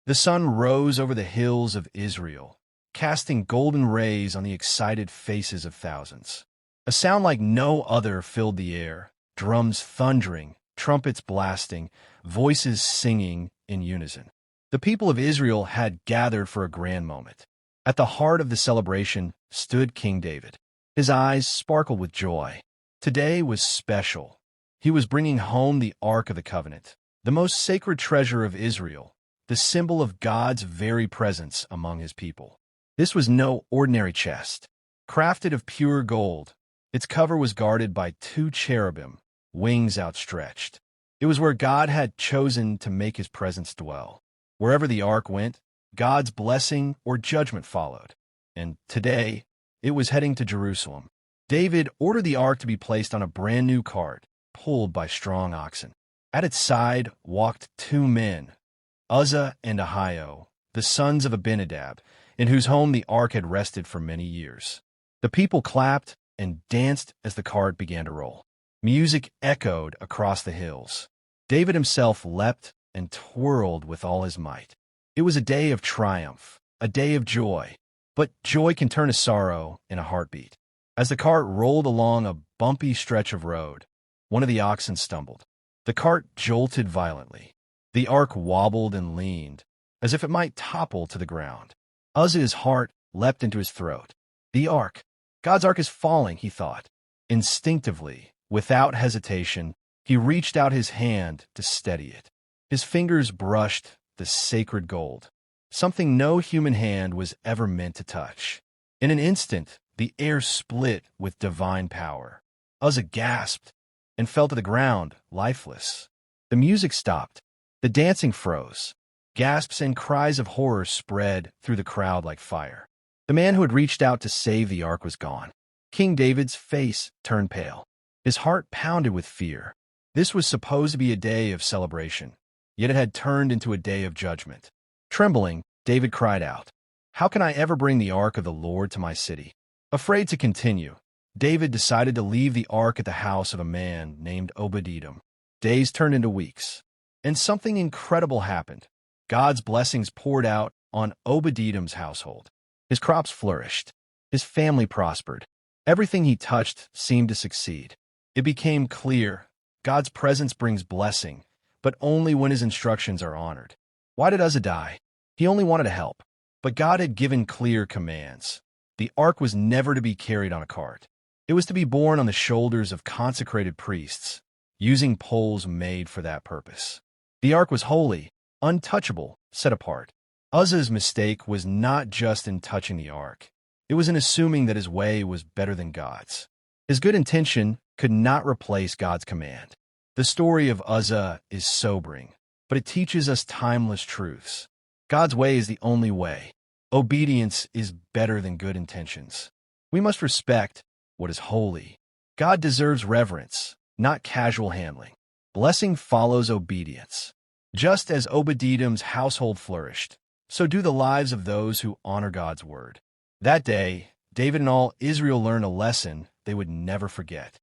The sun rose over the hills of Israel, casting golden rays on the excited faces of thousands. A sound like no other filled the air, drums thundering, trumpets blasting, voices singing in unison. The people of Israel had gathered for a grand moment. At the heart of the celebration stood King David. His eyes sparkled with joy. Today was special. He was bringing home the Ark of the Covenant, the most sacred treasure of Israel, the symbol of God's very presence among his people. This was no ordinary chest. Crafted of pure gold, its cover was guarded by two cherubim, wings outstretched. It was where God had chosen to make his presence dwell. Wherever the ark went, God's blessing or judgment followed. And today, it was heading to Jerusalem. David ordered the ark to be placed on a brand new cart, pulled by strong oxen. At its side walked two men, Uzzah and Ahio, the sons of Abinadab, in whose home the ark had rested for many years. The people clapped and danced as the cart began to roll. Music echoed across the hills. David himself leapt and twirled with all his might. It was a day of triumph, a day of joy. But joy can turn to sorrow in a heartbeat. As the cart rolled along a bumpy stretch of road, one of the oxen stumbled. The cart jolted violently. The ark wobbled and leaned, as if it might topple to the ground. Uzzah's heart leapt into his throat. The ark, God's ark is falling, he thought. Instinctively, without hesitation, he reached out his hand to steady it. His fingers brushed the sacred gold, something no human hand was ever meant to touch. In an instant, the air split with divine power. Uzzah gasped and fell to the ground, lifeless. The music stopped. The dancing froze. Gasps and cries of horror spread through the crowd like fire. The man who had reached out to save the ark was gone. King David's face turned pale. His heart pounded with fear. This was supposed to be a day of celebration, yet it had turned into a day of judgment. Trembling, David cried out, "How can I ever bring the ark of the Lord to my city?" Afraid to continue, David decided to leave the ark at the house of a man named Obed-Edom. Days turned into weeks, and something incredible happened. God's blessings poured out on Obed-Edom's household. His crops flourished. His family prospered. Everything he touched seemed to succeed. It became clear God's presence brings blessing, but only when his instructions are honored. Why did Uzzah die? He only wanted to help, but God had given clear commands. The ark was never to be carried on a cart. It was to be borne on the shoulders of consecrated priests, using poles made for that purpose. The ark was holy, untouchable, set apart. Uzzah's mistake was not just in touching the ark. It was in assuming that his way was better than God's. His good intention could not replace God's command. The story of Uzzah is sobering, but it teaches us timeless truths. God's way is the only way. Obedience is better than good intentions. We must respect what is holy. God deserves reverence, not casual handling. Blessing follows obedience. Just as Obed-Edom's household flourished, so do the lives of those who honor God's word. That day, David and all Israel learned a lesson they would never forget.